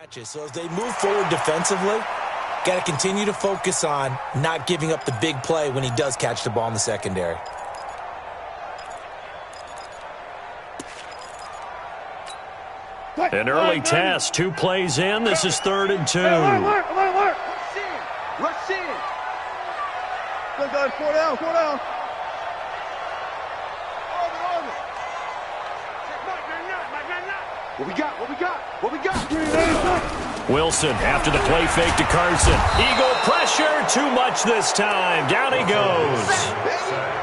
So as they move forward defensively, got to continue to focus on not giving up the big play when he does catch the ball in the secondary. An early test, 2 plays in. This is 3rd and 2. Rush in. Good, guys. 4 down, 4 down. What we got? What we got? What we got? Wilson after the play fake to Carson. Eagle pressure, too much this time. Down he goes.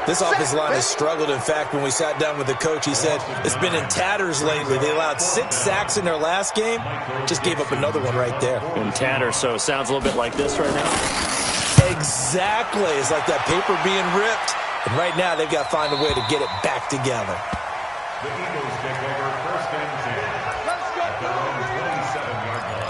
This offensive line has struggled. In fact, when we sat down with the coach, he said it's been in tatters lately. They allowed 6 sacks in their last game. Just gave up another one right there. In tatters, so it sounds a little bit like this right now. Exactly. It's like that paper being ripped. And right now, they've got to find a way to get it back together. The Eagles take over 1st and 10 at their own 27-yard line.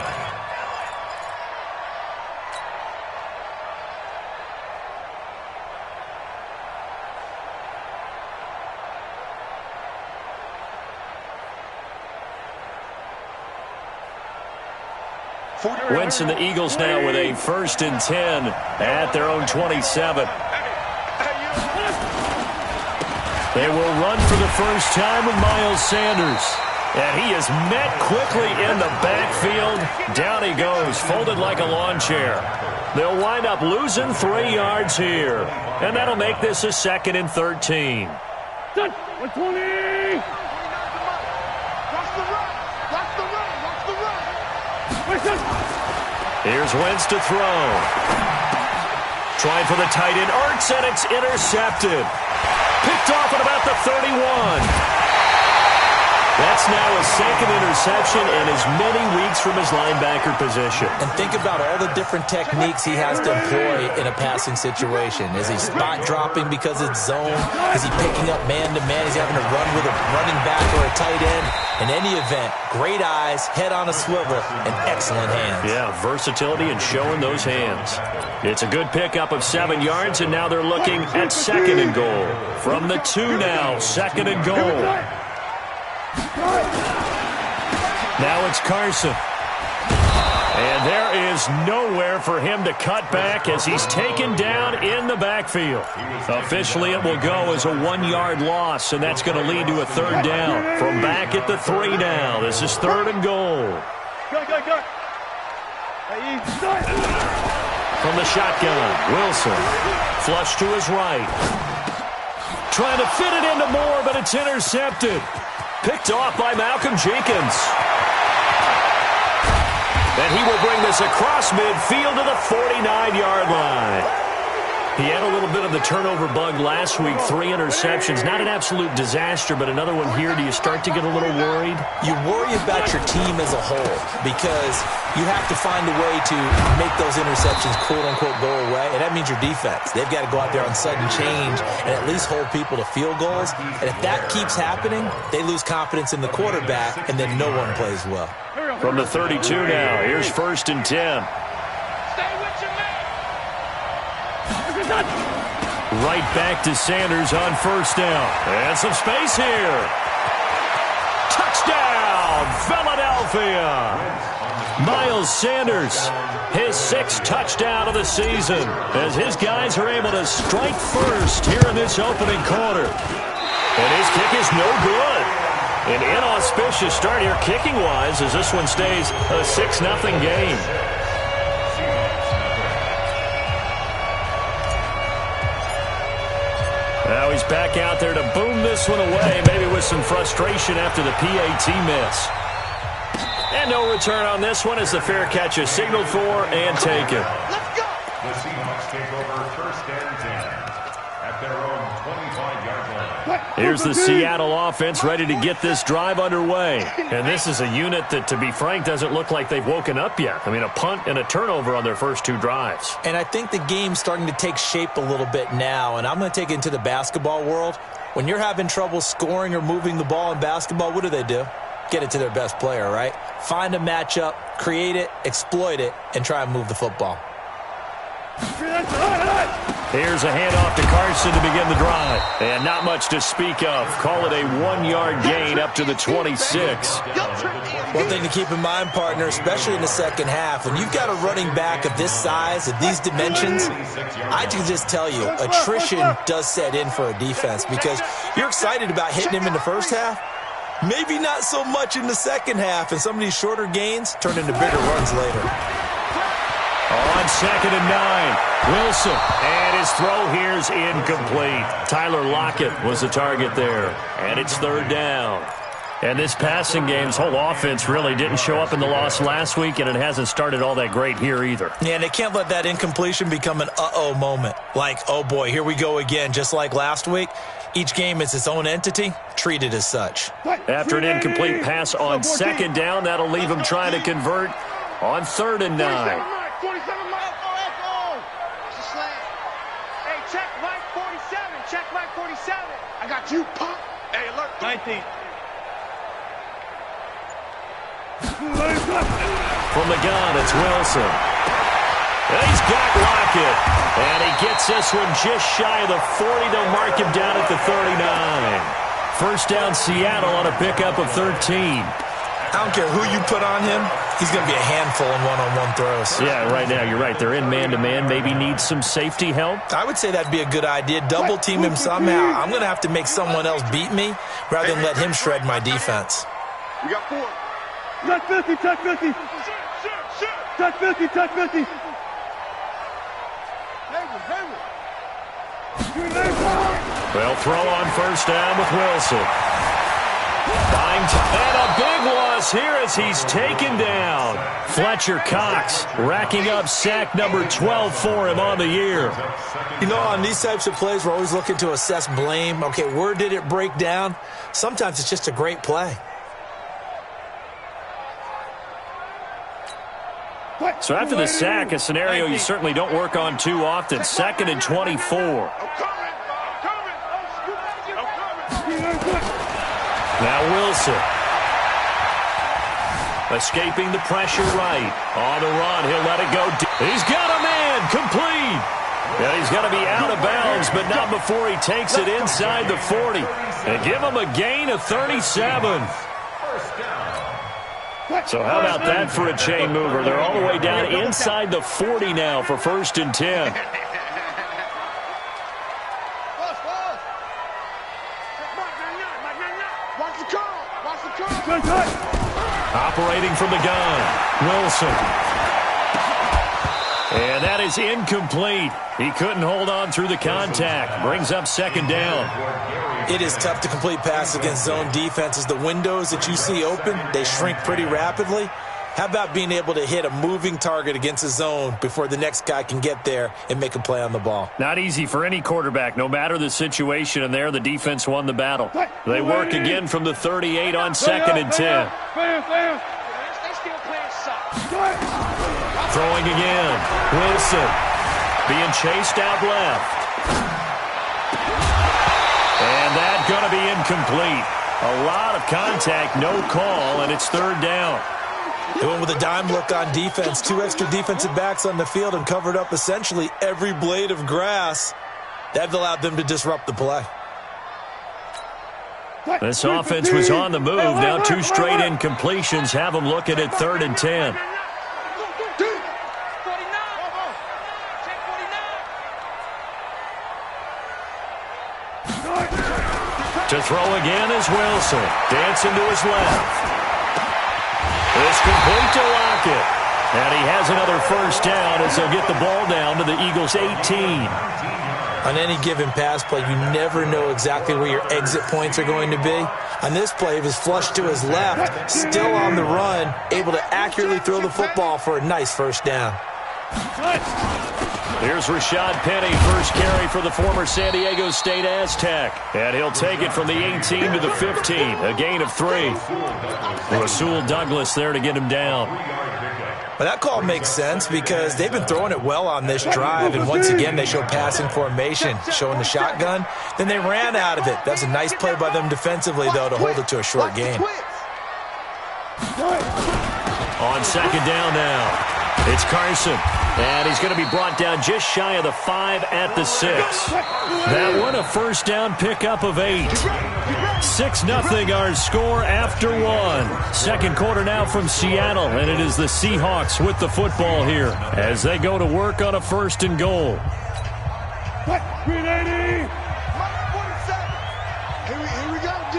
Wentz and the Eagles now with a 1st and 10 at their own 27. They will run for the first time with Miles Sanders. And he is met quickly in the backfield. Down he goes, folded like a lawn chair. They'll wind up losing 3 yards here. And that'll make this a 2nd and 13. 120! Here's Wentz to throw. Trying for the tight end, Ertz, and it's intercepted. Picked off at about the 31. That's now his 2nd interception and as many weeks from his linebacker position. And think about all the different techniques he has to employ in a passing situation. Is he spot dropping because it's zone? Is he picking up man-to-man? Is he having to run with a running back or a tight end? In any event, great eyes, head on a swivel, and excellent hands. Yeah, versatility and showing those hands. It's a good pickup of 7 yards, and now they're looking at 2nd and goal. From the 2 now, 2nd and goal. Now it's Carson. And there is nowhere for him to cut back as he's taken down in the backfield. Officially, it will go as a 1-yard loss, and that's going to lead to a 3rd down. From back at the 3 now, this is 3rd and goal. From the shotgun, Wilson. Flush to his right. Trying to fit it into Moore, but it's intercepted. Picked off by Malcolm Jenkins. And he will bring this across midfield to the 49-yard line. He had a little bit of the turnover bug last week, 3 interceptions. Not an absolute disaster, but another one here. Do you start to get a little worried? You worry about your team as a whole because you have to find a way to make those interceptions, quote-unquote, go away, and that means your defense. They've got to go out there on sudden change and at least hold people to field goals. And if that keeps happening, they lose confidence in the quarterback, and then no one plays well. From the 32 now, here's 1st and 10. Right back to Sanders on 1st down. And some space here. Touchdown, Philadelphia. Miles Sanders, his 6th touchdown of the season, as his guys are able to strike first here in this opening quarter. And his kick is no good. An inauspicious start here kicking-wise as this one stays a 6-0 game. Now he's back out there to boom this one away, maybe with some frustration after the PAT miss. And no return on this one as the fair catch is signaled for and taken. Let's go! The Seahawks take over 1st and 10 at their own 25-yard line. Here's the Seattle offense ready to get this drive underway. And this is a unit that, to be frank, doesn't look like they've woken up yet. I mean, a punt and a turnover on their first 2 drives. And I think the game's starting to take shape a little bit now, and I'm going to take it into the basketball world. When you're having trouble scoring or moving the ball in basketball, what do? Get it to their best player, right? Find a matchup, create it, exploit it, and try and move the football. Here's a handoff to Carson to begin the drive. And not much to speak of. Call it a 1-yard gain up to the 26. One thing to keep in mind, partner, especially in the second half, when you've got a running back of this size, of these dimensions, I can just tell you, attrition does set in for a defense because you're excited about hitting him in the first half. Maybe not so much in the second half, and some of these shorter gains turn into bigger runs later. On 2nd and 9, Wilson, and his throw here's incomplete. Tyler Lockett was the target there, and it's 3rd down. And this passing game's whole offense really didn't show up in the loss last week, and it hasn't started all that great here either. Yeah, and they can't let that incompletion become an uh-oh moment. Like, oh boy, here we go again, just like last week. Each game is its own entity, treated as such. After an incomplete pass on 2nd down, that'll leave him trying to convert on 3rd and 9. 47 miles, go, it's a slant. Hey, check Mike 47, I got you, punk. Hey, alert. 19. From the gun, it's Wilson. And he's got Lockett. And he gets this one just shy of the 40. They'll mark him down at the 39. First down, Seattle on a pickup of 13. I don't care who you put on him, he's going to be a handful in one-on-one throws. Yeah, right now, you're right. They're in man-to-man. Maybe needs some safety help. I would say that'd be a good idea. Double team him somehow. I'm going to have to make someone else beat me rather than let him shred my defense. We got 4. Touch 50, touch 50. Touch 50, touch 50. Well, throw on first down with Wilson. And a big loss here as he's taken down. Fletcher Cox racking up sack number 12 for him on the year. You know, on these types of plays, we're always looking to assess blame. Okay, where did it break down? Sometimes it's just a great play. So after the sack, a scenario you certainly don't work on too often. 2nd and 24. Now Wilson. Escaping the pressure right. On the run, he'll let it go. He's got a man, complete. And he's going to be out of bounds, but not before he takes it inside the 40. And give him a gain of 37. So how about that for a chain mover? They're all the way down inside the 40 now for 1st and 10. Operating from the gun, Wilson. And that is incomplete. He couldn't hold on through the contact. Brings up 2nd down. It is tough to complete passes against zone defenses. The windows that you see open, they shrink pretty rapidly. How about being able to hit a moving target against a zone before the next guy can get there and make a play on the ball? Not easy for any quarterback, no matter the situation, and there the defense won the battle. They work again from the 38 on 2nd and 10. Throwing again. Wilson being chased out left. And that's going to be incomplete. A lot of contact, no call, and it's 3rd down. They went with a dime look on defense. 2 extra defensive backs on the field and covered up essentially every blade of grass. That allowed them to disrupt the play. This offense was on the move. Now 2 straight incompletions have them looking at 3rd and 10. To throw again is Wilson. Dancing to his left. It's complete to Lockett. And he has another first down as they'll get the ball down to the Eagles' 18. On any given pass play, you never know exactly where your exit points are going to be. On this play, it was flushed to his left, still on the run, able to accurately throw the football for a nice first down. Here's Rashad Penny, first carry for the former San Diego State Aztec. And he'll take it from the 18 to the 15, a gain of 3. Rasul Douglas there to get him down. Well, that call makes sense because they've been throwing it well on this drive, and once again they show passing formation, showing the shotgun. Then they ran out of it. That's a nice play by them defensively, though, to hold it to a short gain. On 2nd down now, it's Carson. And he's going to be brought down just shy of the 5 at the 6. That one a first down pickup of 8. 6-0 our score after 1. Second quarter now from Seattle, and it is the Seahawks with the football here as they go to work on a 1st and goal. Green 80. Here we go, D.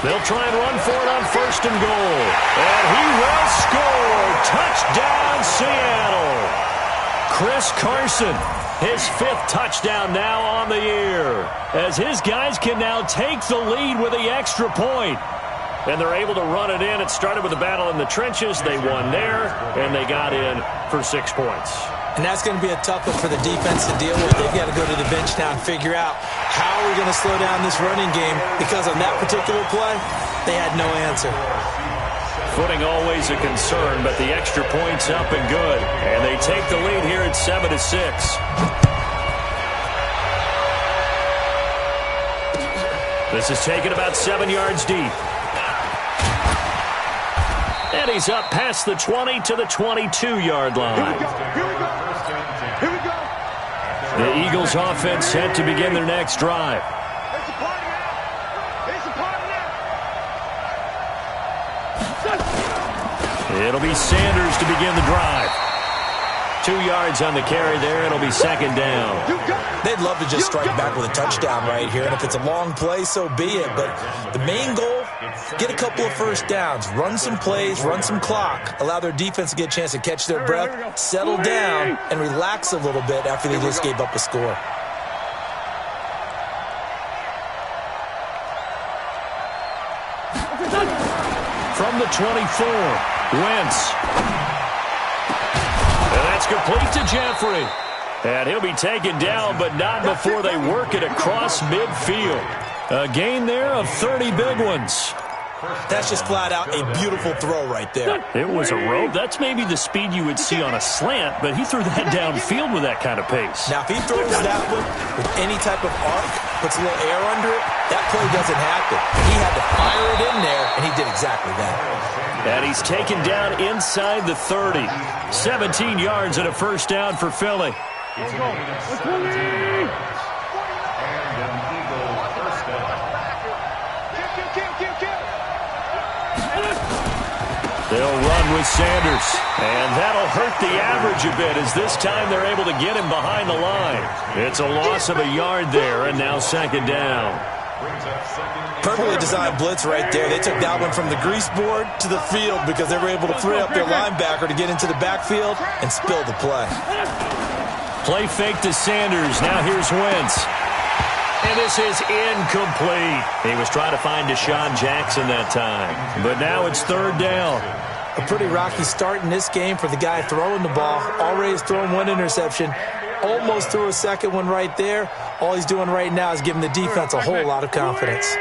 They'll try and run for it on 1st and goal. And he will score. Touchdown, Seattle. Chris Carson, his 5th touchdown now on the year, as his guys can now take the lead with the extra point. And they're able to run it in. It started with a battle in the trenches. They won there, and they got in for 6 points. And that's going to be a tough one for the defense to deal with. They've got to go to the bench now and figure out how we're going to slow down this running game, because on that particular play, they had no answer. Footing always a concern, but the extra point's up and good. And they take the lead here at 7-6. This is taken about 7 yards deep. And he's up past the 20 to the 22-yard line. Here we go. Here we go. The Eagles offense set to begin their next drive. It's a party now. It's a party now. It'll be Sanders to begin the drive. 2 yards on the carry there. It'll be 2nd down. They'd love to just strike back with a touchdown right here, and if it's a long play, so be it. But the main goal, get a couple of first downs, run some plays, run some clock, allow their defense to get a chance to catch their breath, settle down, and relax a little bit after they just gave up a score. From the 24, Wentz. And that's complete to Jeffrey. And he'll be taken down, but not before they work it across midfield. A gain there of 30 big ones. That's just flat out a beautiful throw right there. It was a rope. That's maybe the speed you would see on a slant, but he threw that downfield with that kind of pace. Now, if he throws that one with any type of arc, puts a little air under it, that play doesn't happen. He had to fire it in there, and he did exactly that. And he's taken down inside the 30. 17 yards and a first down for Philly. It's a gain of 17. And an Eagle first down. They'll run with Sanders. And that'll hurt the average a bit, as this time they're able to get him behind the line. It's a loss of a yard there, and now 2nd down. Perfectly designed blitz right there. They took that one from the grease board to the field because they were able to free up their linebacker to get into the backfield and spill the play. Play fake to Sanders. Now here's Wentz. And this is incomplete. He was trying to find Deshaun Jackson that time. But now it's 3rd down. A pretty rocky start in this game for the guy throwing the ball. Already has thrown 1 interception. Almost threw a 2nd one right there. All he's doing right now is giving the defense a whole lot of confidence.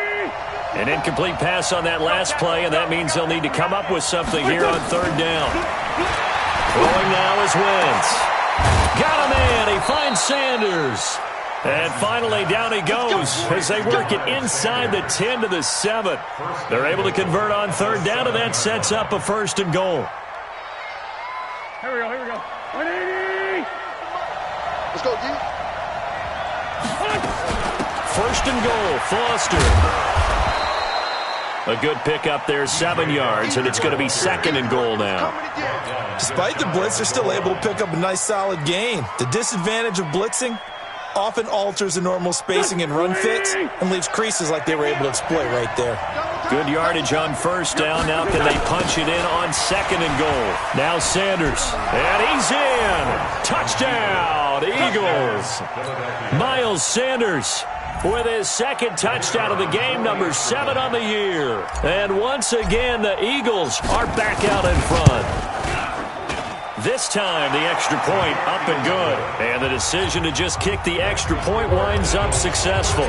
An incomplete pass on that last play, and that means they'll need to come up with something here on 3rd down. Throwing now is Wentz. Got him in. He finds Sanders. And finally, down he goes as they work it inside the 10 to the 7. They're able to convert on 3rd down, and that sets up a 1st and goal. Here we go. 180. Let's go, D. 1st and goal, Foster. A good pickup there, 7 yards, and it's going to be 2nd and goal now. Despite the blitz, they're still able to pick up a nice solid gain. The disadvantage of blitzing often alters the normal spacing and run fits and leaves creases like they were able to exploit right there. Good yardage on 1st down. Now can they punch it in on 2nd and goal? Now Sanders. And he's in. Touchdown, Eagles. Miles Sanders with his 2nd touchdown of the game, number 7 on the year. And once again, the Eagles are back out in front. This time, the extra point up and good. And the decision to just kick the extra point winds up successful.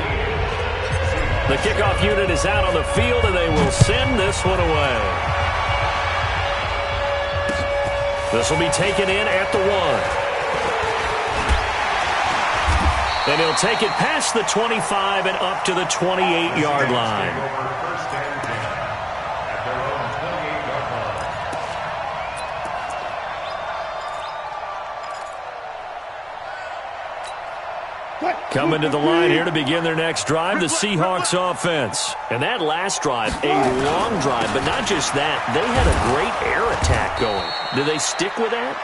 The kickoff unit is out on the field, and they will send this one away. This will be taken in at the 1. And he'll take it past the 25 and up to the 28-yard line. Coming to the line here to begin their next drive, the Seahawks offense. And that last drive, a long drive, but not just that. They had a great air attack going. Do they stick with that?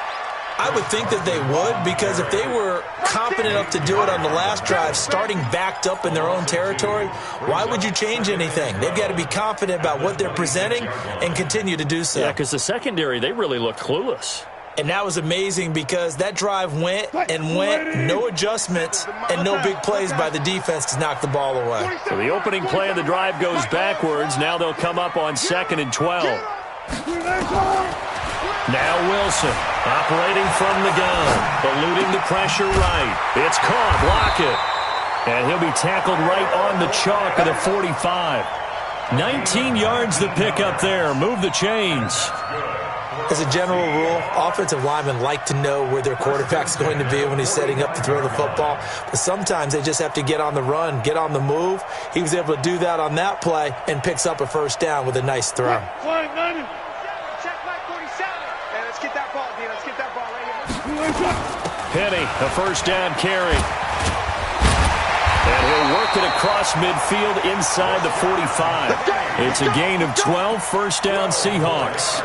I would think that they would, because if they were confident enough to do it on the last drive, starting backed up in their own territory, why would you change anything? They've got to be confident about what they're presenting and continue to do so. Yeah, because the secondary, they really looked clueless. And that was amazing because that drive went and went, no adjustments and no big plays by the defense to knock the ball away. So the opening play of the drive goes backwards. Now they'll come up on 2nd and 12. Now Wilson, operating from the gun, eluding the pressure right. It's caught, block it. And he'll be tackled right on the chalk of the 45. 19 yards the pick up there. Move the chains. As a general rule, offensive linemen like to know where their quarterback's going to be when he's setting up to throw the football. But sometimes they just have to get on the run, get on the move. He was able to do that on that play and picks up a first down with a nice throw. Penny, a first down carry. And he'll work it across midfield inside the 45. It's a gain of 12, first down Seahawks.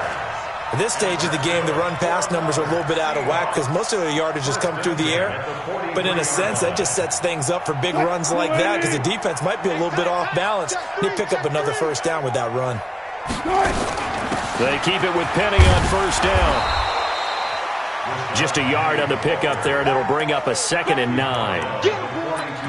At this stage of the game, the run-pass numbers are a little bit out of whack because most of the yardage has come through the air. But in a sense, that just sets things up for big runs like that because the defense might be a little bit off balance. They pick up another first down with that run. They keep it with Penny on first down. Just a yard on the pickup there, and it'll bring up a 2nd and 9.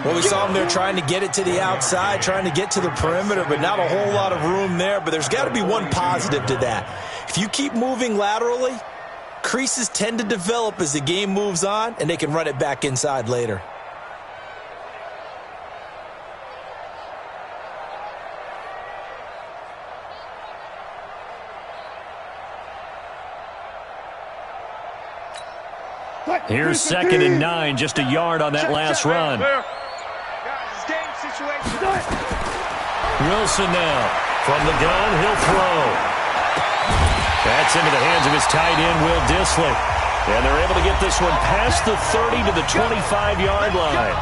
Well, we saw them there trying to get it to the outside, trying to get to the perimeter, but not a whole lot of room there. But there's got to be one positive to that. If you keep moving laterally, creases tend to develop as the game moves on, and they can run it back inside later. Here's 2nd and 9, just a yard on that last run. Wilson now. From the gun, he'll throw. That's into the hands of his tight end, Will Dissly. And they're able to get this one past the 30 to the 25-yard line.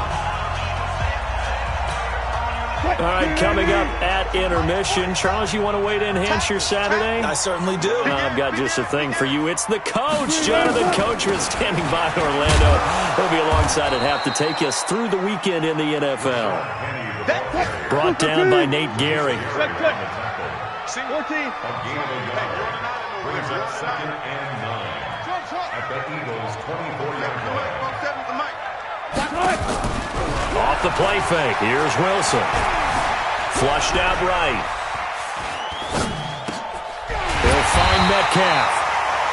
All right, coming up at intermission. Charles, you want to wait to enhance your Saturday? I certainly do. I've got just a thing for you. It's the coach, Jonathan Coachman, standing by in Orlando. He'll be alongside at half to take us through the weekend in the NFL. Brought down by Nate Gary. Brings up 2nd and 9 at the Eagles' 24-yard line. Off the play fake. Here's Wilson. Flushed out right. He'll find Metcalf.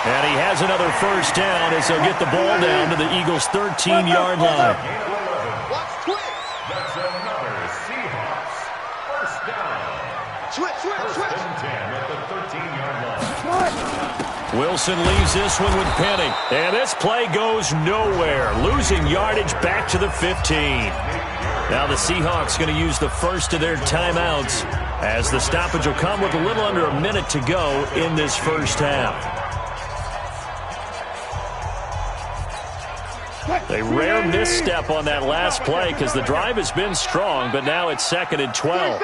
And he has another first down as he'll get the ball down to the Eagles' 13-yard line. That's another Seahawks first down. First and 10 at the 13-yard line. Wilson leaves this one with Penny. And this play goes nowhere. Losing yardage back to the 15. Now the Seahawks going to use the first of their timeouts as the stoppage will come with a little under a minute to go in this first half. A rare misstep on that last play because the drive has been strong, but now it's 2nd and 12.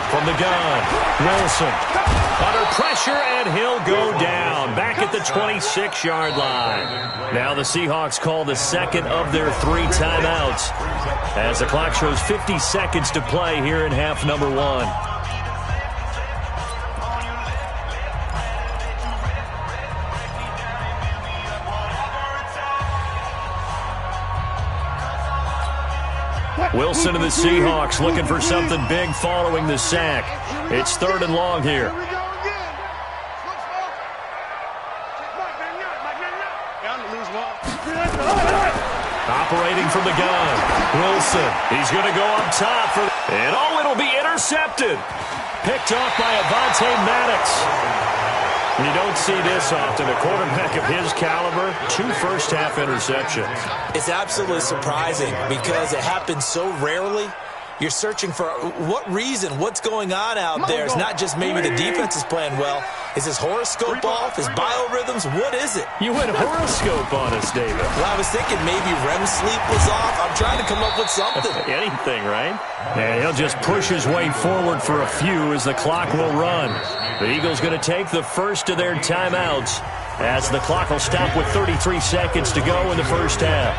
From the gun, Wilson under pressure, and he'll go down back at the 26-yard line. Now the Seahawks call the second of their 3 timeouts as the clock shows 50 seconds to play here in half number 1. Wilson and the Seahawks looking for something big following the sack. It's 3rd and long here. Operating from the gun. Wilson. He's going to go up top. And it'll be intercepted. Picked off by Avonte Maddox. You don't see this often. A quarterback of his caliber, 2 first-half interceptions. It's absolutely surprising because it happens so rarely. You're searching for what reason, what's going on out there. It's not just maybe the defense is playing well. Is his horoscope off? His biorhythms? What is it? You went horoscope on us, David. Well, I was thinking maybe REM sleep was off. I'm trying to come up with something. Anything, right? And he'll just push his way forward for a few as the clock will run. The Eagles going to take the first of their timeouts as the clock will stop with 33 seconds to go in the first half.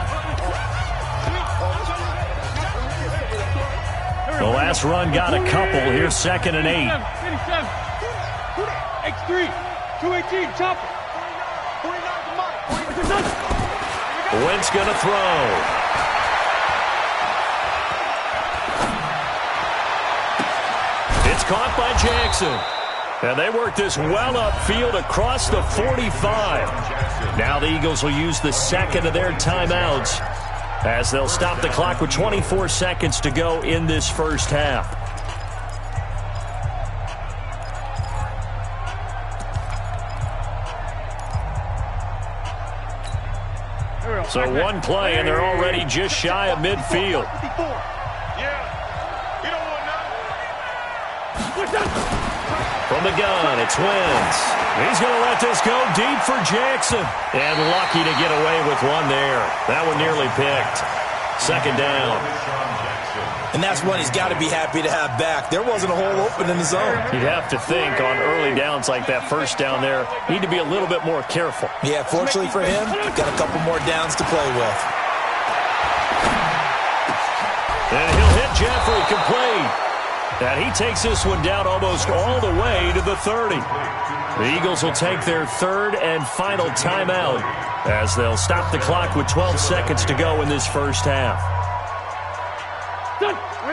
The last run got a couple. Here's 2nd and 8. X3, 218, chopper. Wentz going to throw. It's caught by Jackson. And they work this well upfield across the 45. Now the Eagles will use the second of their timeouts as they'll stop the clock with 24 seconds to go in this first half. So one play, and they're already just shy of midfield. From the gun, it's Wentz. He's going to let this go deep for Jackson. And lucky to get away with one there. That one nearly picked. 2nd down. And that's one he's got to be happy to have back. There wasn't a hole open in the zone. You'd have to think on early downs like that first down there, need to be a little bit more careful. Yeah, fortunately for him, got a couple more downs to play with. And he'll hit Jeffrey complete. And he takes this one down almost all the way to the 30. The Eagles will take their third and final timeout as they'll stop the clock with 12 seconds to go in this first half.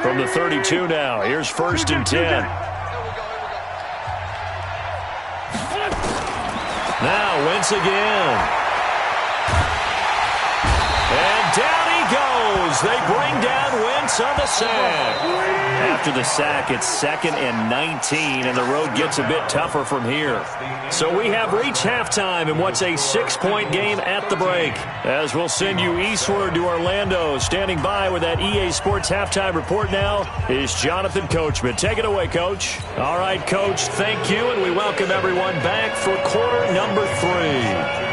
From the 32 now, here's 1st and 10. Now Wentz again. And down he goes. They bring down Wentz on the sack. After the sack, it's 2nd and 19, and the road gets a bit tougher from here. So we have reached halftime in what's a 6-point game at the break. As we'll send you eastward to Orlando. Standing by with that EA Sports halftime report now is Jonathan Coachman. Take it away, Coach. All right, Coach, thank you, and we welcome everyone back for quarter number 3.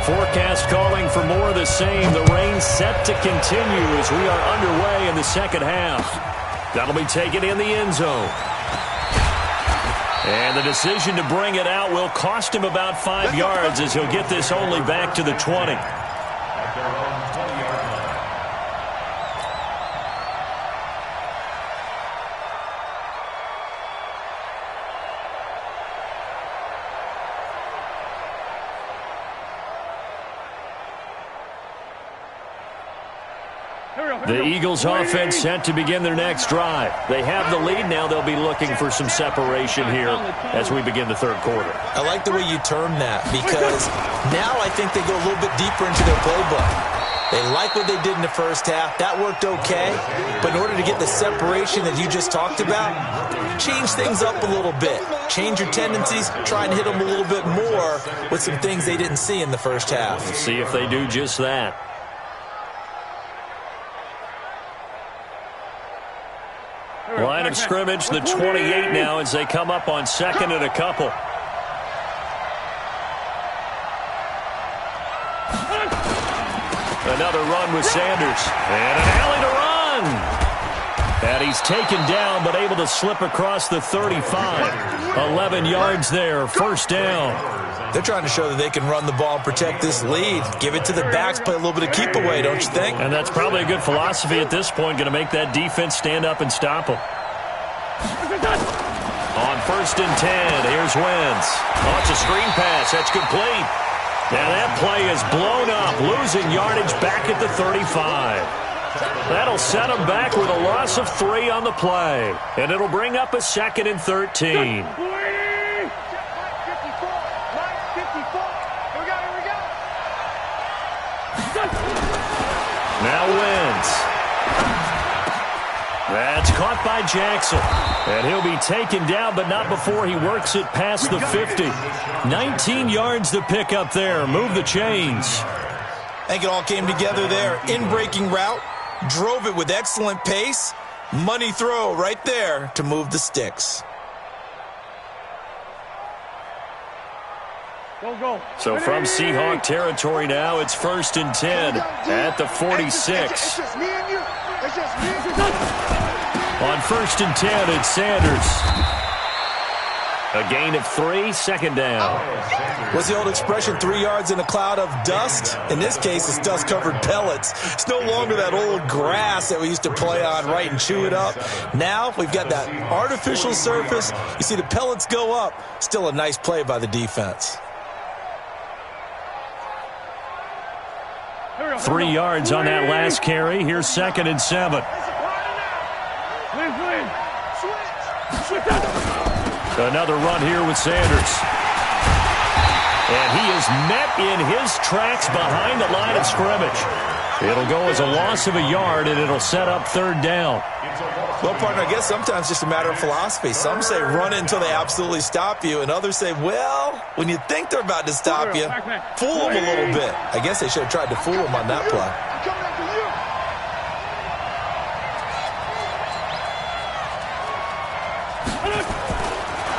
Forecast calling for more of the same. The rain set to continue as we are underway in the second half. That'll be taken in the end zone. And the decision to bring it out will cost him about 5 yards as he'll get this only back to the 20. The Eagles offense set to begin their next drive. They have the lead now. They'll be looking for some separation here as we begin the third quarter. I like the way you term that because now I think they go a little bit deeper into their playbook. They like what they did in the first half. That worked okay. But in order to get the separation that you just talked about, change things up a little bit. Change your tendencies. Try and hit them a little bit more with some things they didn't see in the first half. See if they do just that. Line of scrimmage, the 28 now as they come up on 2nd and a couple. Another run with Sanders. And an alley to run. And he's taken down but able to slip across the 35. 11 yards there, 1st down. They're trying to show that they can run the ball and protect this lead. Give it to the backs, play a little bit of keep away, don't you think? And that's probably a good philosophy at this point, going to make that defense stand up and stop them. On 1st and 10, here's Wentz. Oh, it's a screen pass. That's complete. And that play is blown up, losing yardage back at the 35. That'll set them back with a loss of 3 on the play. And it'll bring up a 2nd and 13. Now Wentz. That's caught by Jackson. And he'll be taken down, but not before he works it past the 50. 19 yards to pick up there. Move the chains. I think it all came together there. In-breaking route. Drove it with excellent pace. Money throw right there to move the sticks. So from Seahawk territory now, it's 1st and 10 at the 46. It's just me and you. It's just me and you. On 1st and 10, it's Sanders. A gain of 3, 2nd down. What's the old expression, 3 yards in a cloud of dust? In this case, it's dust-covered pellets. It's no longer that old grass that we used to play on, right, and chew it up. Now we've got that artificial surface. You see the pellets go up. Still a nice play by the defense. 3 yards on that last carry. Here's 2nd and 7. Another run here with Sanders. And he is met in his tracks behind the line of scrimmage. It'll go as a loss of a yard, and it'll set up 3rd down. Well, partner, I guess sometimes it's just a matter of philosophy. Some say run it until they absolutely stop you, and others say, well, when you think they're about to stop you, fool them a little bit. I guess they should have tried to fool them on that play.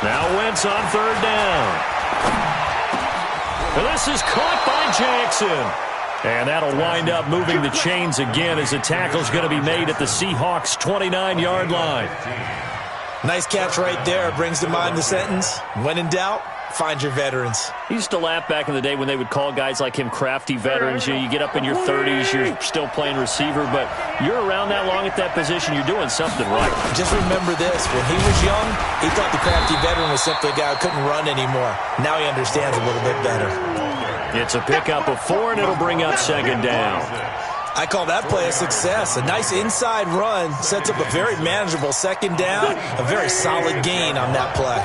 Now Wentz on 3rd down. And this is caught by Jackson. And that'll wind up moving the chains again as the tackle's going to be made at the Seahawks' 29-yard line. Nice catch right there. Brings to mind the sentence, when in doubt, find your veterans. He used to laugh back in the day when they would call guys like him crafty veterans. You get up in your 30s, you're still playing receiver, but you're around that long at that position, you're doing something right. Just remember this. When he was young, he thought the crafty veteran was simply a guy who couldn't run anymore. Now he understands a little bit better. It's a pickup of 4, and it'll bring up 2nd down. I call that play a success. A nice inside run sets up a very manageable 2nd down, a very solid gain on that play.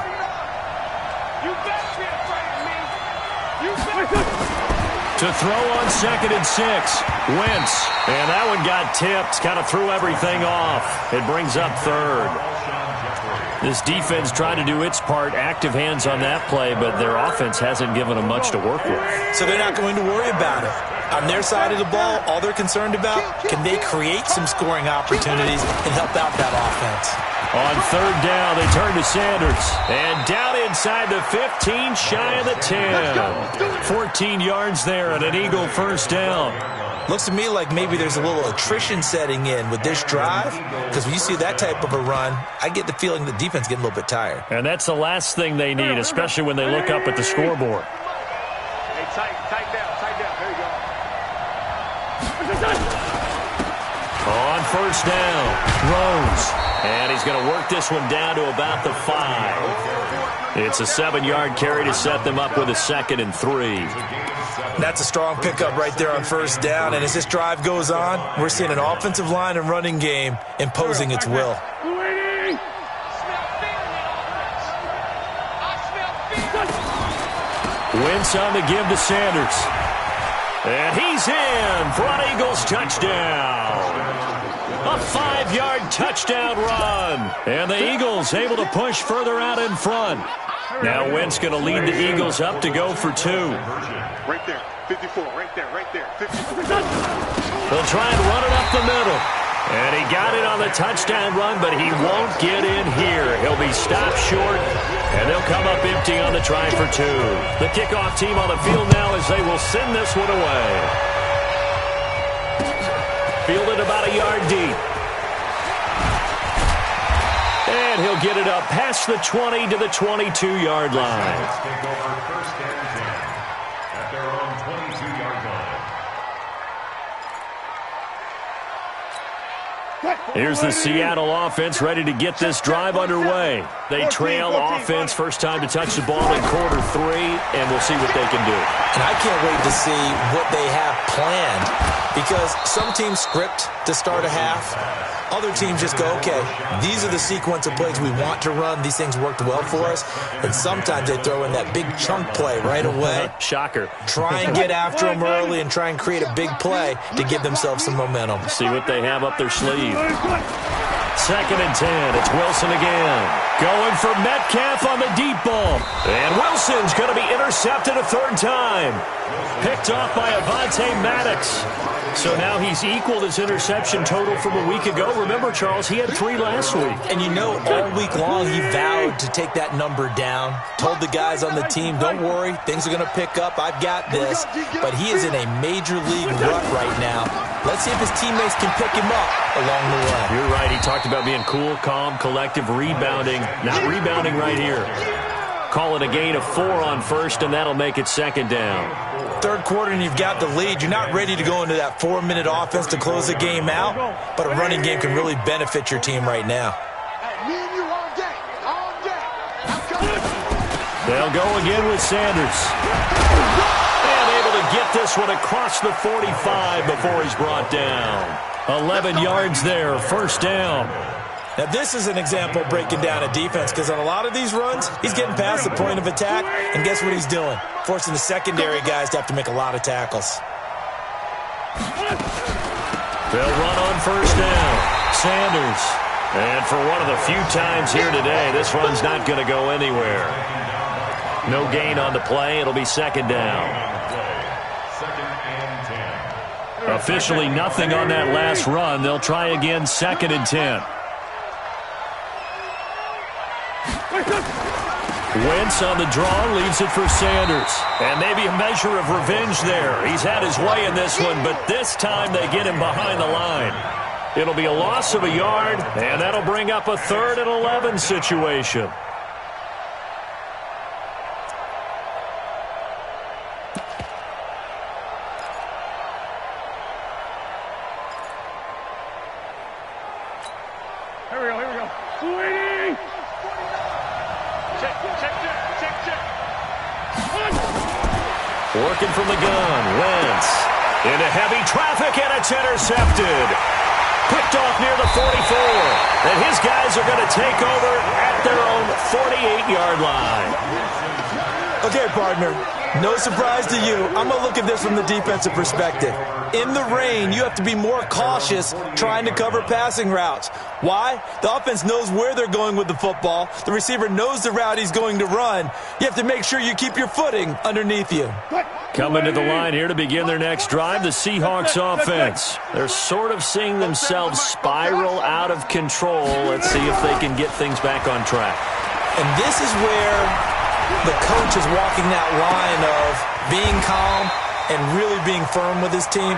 To throw on 2nd and 6, Wentz. And that one got tipped, kind of threw everything off. It brings up 3rd. This defense tried to do its part, active hands on that play, but their offense hasn't given them much to work with. So they're not going to worry about it. On their side of the ball, all they're concerned about, can they create some scoring opportunities and help out that offense? On 3rd down, they turn to Sanders. And down inside the 15, shy of the 10. 14 yards there and an Eagle 1st down. Looks to me like maybe there's a little attrition setting in with this drive, because when you see that type of a run, I get the feeling the defense getting a little bit tired. And that's the last thing they need, especially when they look up at the scoreboard. Hey, tight down. There you go. On 1st down, Rose. And he's going to work this one down to about the 5. It's a 7-yard carry to set them up with a 2nd and 3. That's a strong pickup right there on 1st down. And as this drive goes on, we're seeing an offensive line and running game imposing its will. Wentz on the give to Sanders. And he's in for an Eagles touchdown. A 5-yard touchdown run. And the Eagles able to push further out in front. Now Wentz going to lead the Eagles up to go for 2. Right there. 54. Right there. 54. They'll try and run it up the middle. And he got it on the touchdown run, but he won't get in here. He'll be stopped short, and they'll come up empty on the try for 2. The kickoff team on the field now as they will send this one away. Fielded about a yard deep. And he'll get it up past the 20 to the 22-yard line. Here's the Seattle offense ready to get this drive underway. They trail offense, first time to touch the ball in quarter 3, and we'll see what they can do. And I can't wait to see what they have planned, because some teams script to start a half. Other teams just go, okay, these are the sequence of plays we want to run. These things worked well for us. And sometimes they throw in that big chunk play right away. Shocker. Try and get after them early and try and create a big play to give themselves some momentum. See what they have up their sleeve. 2nd and 10. It's Wilson again. Going for Metcalf on the deep ball. And Wilson's going to be intercepted a 3rd time. Picked off by Avonte Maddox. So now he's equaled his interception total from a week ago. Remember, Charles, he had 3 last week. And you know, all week long he vowed to take that number down. Told the guys on the team, don't worry, things are going to pick up. I've got this. But he is in a major league rut right now. Let's see if his teammates can pick him up along the way. You're right. He talked about being cool, calm, collective, rebounding. Not rebounding right here. Call it a gain of 4 on first, and that'll make it second down. Third quarter and you've got the lead. You're not ready to go into that 4-minute offense to close the game out, but a running game can really benefit your team right now. Me and you all day. All day. I'm coming. They'll go again with Sanders. And able to get this one across the 45 before he's brought down. 11 yards there, first down. Now, this is an example of breaking down a defense because on a lot of these runs, he's getting past the point of attack, and guess what he's doing? Forcing the secondary guys to have to make a lot of tackles. They'll run on first down. Sanders. And for one of the few times here today, this run's not going to go anywhere. No gain on the play. It'll be second down. Officially nothing on that last run. They'll try again, second and 10. Wentz on the draw, leaves it for Sanders. And maybe a measure of revenge there. He's had his way in this one, but this time they get him behind the line. It'll be a loss of a yard, and that'll bring up a 3rd and 11 situation. Here we go. Waiting. Check. Working from the gun, Wentz. Into heavy traffic, and it's intercepted. Picked off near the 44. And his guys are going to take over at their own 48-yard line. Okay, partner, no surprise to you. I'm going to look at this from the defensive perspective. In the rain, you have to be more cautious trying to cover passing routes. Why? The offense knows where they're going with the football. The receiver knows the route he's going to run. You have to make sure you keep your footing underneath you. Coming to the line here to begin their next drive, the Seahawks offense. They're sort of seeing themselves spiral out of control. Let's see if they can get things back on track. And this is where the coach is walking that line of being calm and really being firm with his team.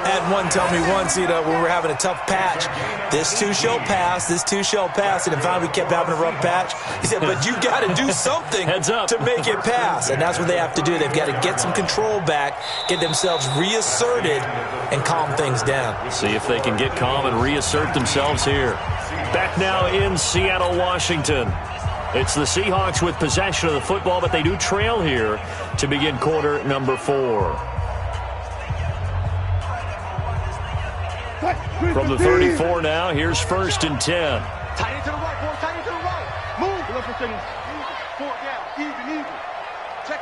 I had one tell me once, when we were having a tough patch, this too shall pass, and then finally we kept having a rough patch. He said, but you got to do something Heads up. to make it pass, and that's what they have to do. They've got to get some control back, get themselves reasserted, and calm things down. See if they can get calm and reassert themselves here. Back now in Seattle, Washington. It's the Seahawks with possession of the football, but they do trail here to begin quarter number 4. From the 34 now, here's first and 10. Tight end to the right, boy. Tight end to the right. Move. Left for seconds. 4 down. Even. Check.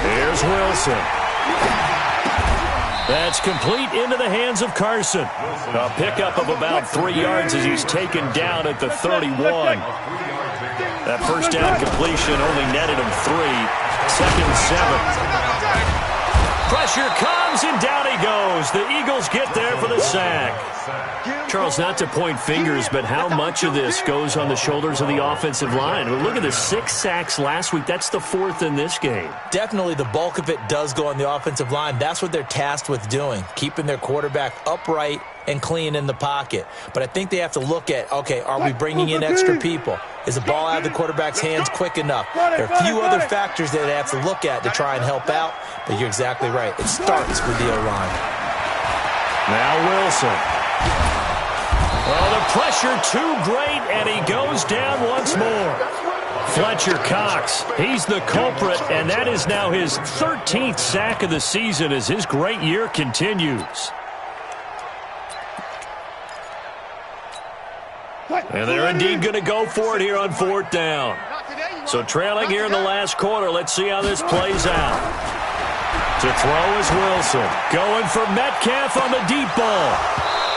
Here's Wilson. That's complete into the hands of Carson. A pickup of about 3 yards as he's taken down at the 31. That first down completion only netted him 3. Second and 7. Pressure comes, and down he goes. The Eagles get there for the sack. Charles, not to point fingers, but how much of this goes on the shoulders of the offensive line? Well, look at the 6 sacks last week. That's the 4th in this game. Definitely the bulk of it does go on the offensive line. That's what they're tasked with doing, keeping their quarterback upright and clean in the pocket. But I think they have to look at, okay, are we bringing in extra people? Is the ball out of the quarterback's hands quick enough? There are a few other factors that they have to look at to try and help out, but you're exactly right. It starts with the O-line. Now Wilson. Oh, the pressure too great, and he goes down once more. Fletcher Cox, he's the culprit, and that is now his 13th sack of the season as his great year continues. And they're indeed going to go for it here on 4th down. So trailing here in the last quarter, let's see how this plays out. To throw is Wilson. Going for Metcalf on the deep ball.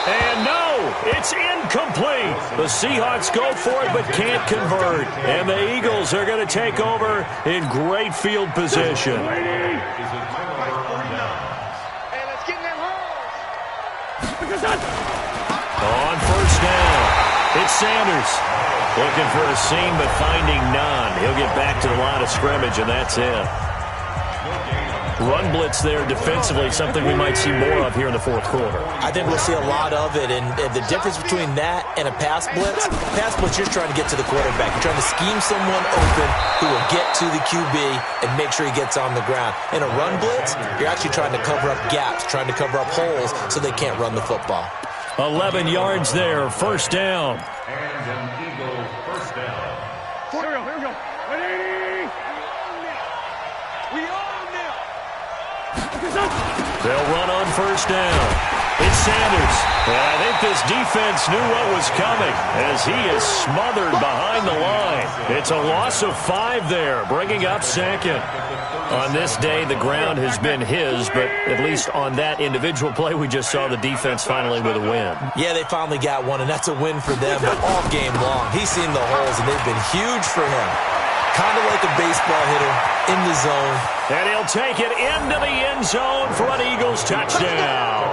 And no, it's incomplete. The Seahawks go for it but can't convert. And the Eagles are going to take over in great field position. On first down, it's Sanders. Looking for a seam, but finding none. He'll get back to the line of scrimmage, and that's it. Run blitz there defensively, something we might see more of here in the fourth quarter. I think we'll see a lot of it, and the difference between that and a pass blitz, you're trying to get to the quarterback. You're trying to scheme someone open who will get to the QB and make sure he gets on the ground. In a run blitz, you're actually trying to cover up gaps, trying to cover up holes so they can't run the football. 11 yards there, first down. And an Eagle first down. Here we go. 180. We own them. They'll run on first down. It's Sanders. And I think this defense knew what was coming as he is smothered behind the line. It's a loss of 5 there, bringing up second. On this day, the ground has been his, but at least on that individual play, we just saw the defense finally with a win. Yeah, they finally got one, and that's a win for them, but all game long, he's seen the holes, and they've been huge for him. Kind of like a baseball hitter in the zone. And he'll take it into the end zone for an Eagles touchdown.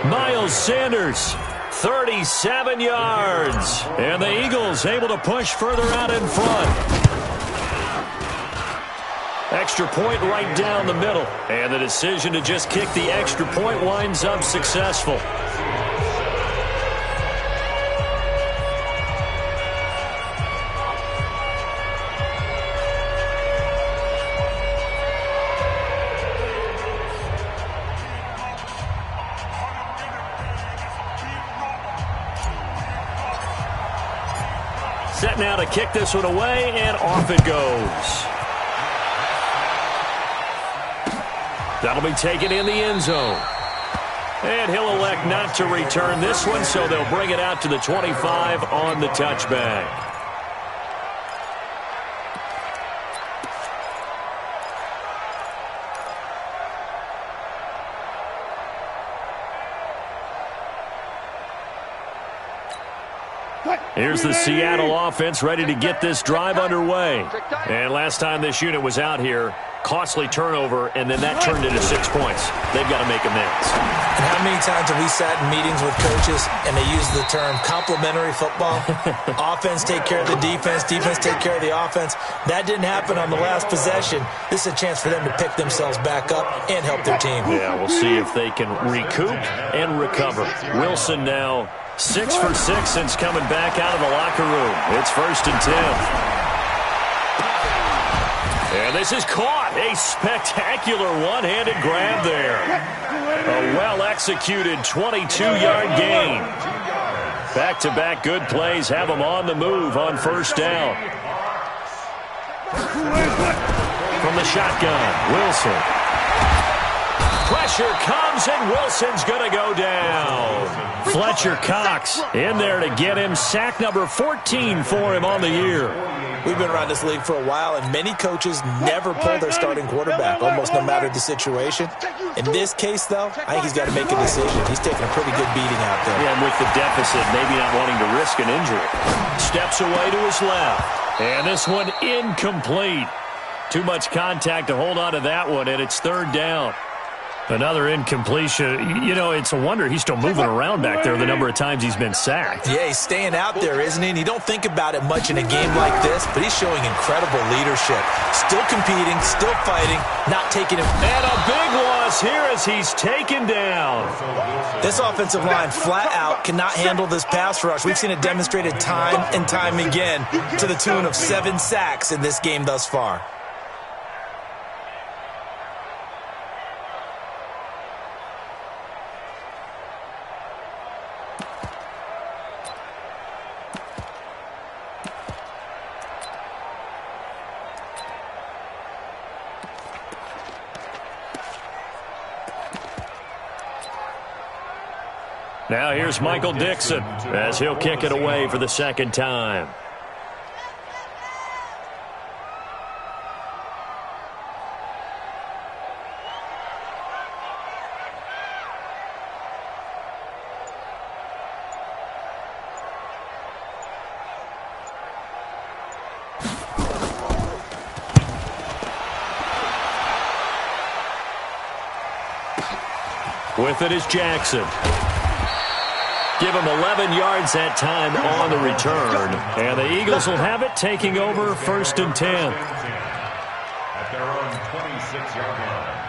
Miles Sanders, 37 yards. And the Eagles able to push further out in front. Extra point right down the middle. And the decision to just kick the extra point winds up successful. Set now to kick this one away, and off it goes. That'll be taken in the end zone. And he'll elect not to return this one, so they'll bring it out to the 25 on the touchback. Here's the Seattle offense ready to get this drive underway. And last time this unit was out here, costly turnover, and then that turned into 6 points. They've got to make amends. And how many times have we sat in meetings with coaches and they use the term complementary football? Offense take care of the defense, defense take care of the offense. That didn't happen on the last possession. This is a chance for them to pick themselves back up and help their team. Yeah, we'll see if they can recoup and recover. Wilson now 6 for 6 since coming back out of the locker room. It's 1st and 10. And this is caught. A spectacular one-handed grab there. A well-executed 22-yard gain. Back-to-back good plays have them on the move on first down. From the shotgun, Wilson. Pressure comes, and Wilson's going to go down. Fletcher Cox in there to get him. Sack number 14 for him on the year. We've been around this league for a while, and many coaches never pull their starting quarterback, almost no matter the situation. In this case, though, I think he's got to make a decision. He's taking a pretty good beating out there. Yeah, and with the deficit, maybe not wanting to risk an injury. Steps away to his left. And this one incomplete. Too much contact to hold on to that one, and it's 3rd down. Another incompletion. You know, it's a wonder he's still moving around back there the number of times he's been sacked. Yeah, he's staying out there, isn't he? And you don't think about it much in a game like this, but he's showing incredible leadership. Still competing, still fighting, not taking it. And a big loss here as he's taken down. This offensive line flat out cannot handle this pass rush. We've seen it demonstrated time and time again to the tune of 7 sacks in this game thus far. Now here's Michael Dixon as he'll kick it away for the 2nd time. With it is Jackson. Give them 11 yards that time on the return. And the Eagles will have it, taking over 1st and 10. At their own 26-yard line.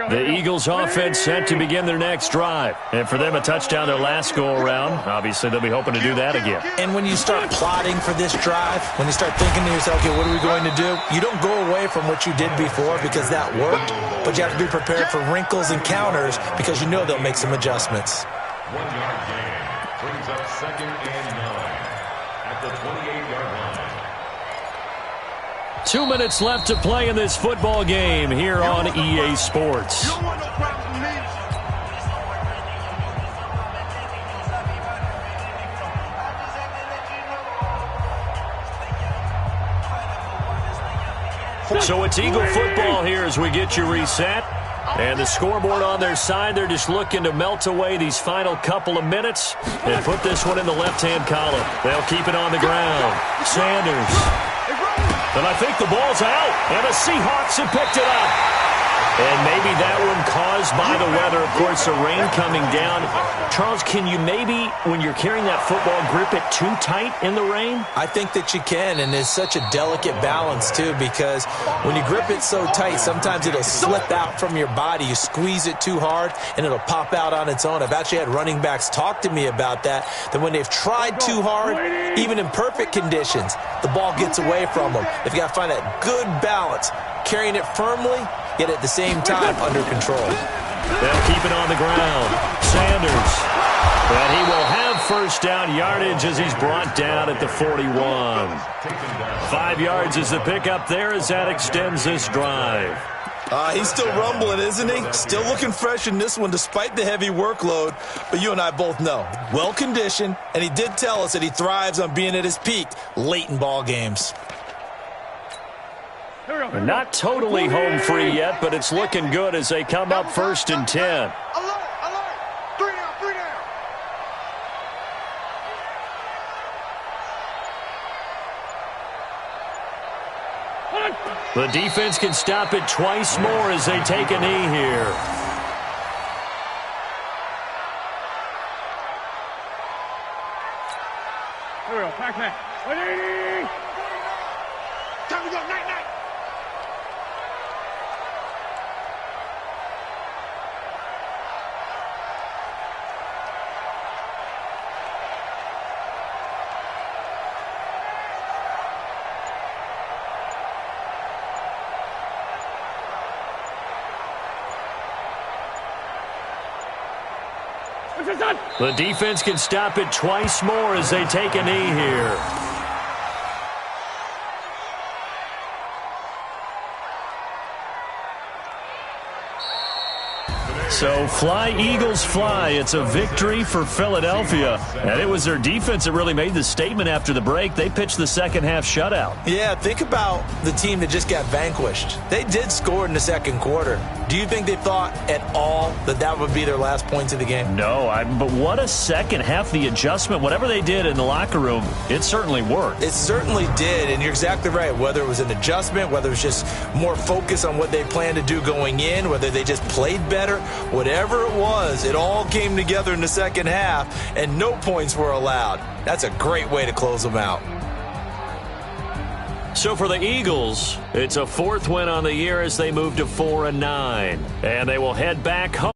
The Eagles offense set to begin their next drive. And for them, a touchdown their last go-around. Obviously, they'll be hoping to do that again. And when you start plotting for this drive, when you start thinking to yourself, okay, what are we going to do? You don't go away from what you did before because that worked, but you have to be prepared for wrinkles and counters because you know they'll make some adjustments. 1-yard gain brings up 2nd and 9 at the 28-yard line. 2 minutes left to play in this football game here on EA Sports. You don't want no problem with me. So it's Eagle football here as we get you reset. And the scoreboard on their side, they're just looking to melt away these final couple of minutes and put this one in the left-hand column. They'll keep it on the ground. Sanders. And I think the ball's out, and the Seahawks have picked it up. And maybe that one caused by the weather, of course, the rain coming down. Charles, can you maybe, when you're carrying that football, grip it too tight in the rain? I think that you can, and it's such a delicate balance, too, because when you grip it so tight, sometimes it'll slip out from your body. You squeeze it too hard, and it'll pop out on its own. I've actually had running backs talk to me about that when they've tried too hard, even in perfect conditions, the ball gets away from them. They've got to find that good balance, carrying it firmly, yet at the same time under control. They'll keep it on the ground. Sanders. And he will have 1st down yardage as he's brought down at the 41. 5 yards is the pickup there as that extends this drive. He's still rumbling, isn't he? Still looking fresh in this one despite the heavy workload. But you and I both know, well-conditioned, and he did tell us that he thrives on being at his peak late in ball games. Not totally home free yet, but it's looking good as they come up 1st and 10. Alert, alert. 3 down, 3 down. The defense can stop it twice more as they take a knee here. Here we go, back. 180. Time to go, night. The defense can stop it twice more as they take a knee here. So fly, Eagles, fly. It's a victory for Philadelphia. And it was their defense that really made the statement after the break. They pitched the second half shutout. Yeah, think about the team that just got vanquished. They did score in the second quarter. Do you think they thought at all that that would be their last points of the game? No, but what a second half. The adjustment, whatever they did in the locker room, it certainly worked. It certainly did, and you're exactly right. Whether it was an adjustment, whether it was just more focus on what they planned to do going in, whether they just played better, whatever it was, it all came together in the second half, and no points were allowed. That's a great way to close them out. So for the Eagles, it's a 4th win on the year as they move to 4-9. And they will head back home.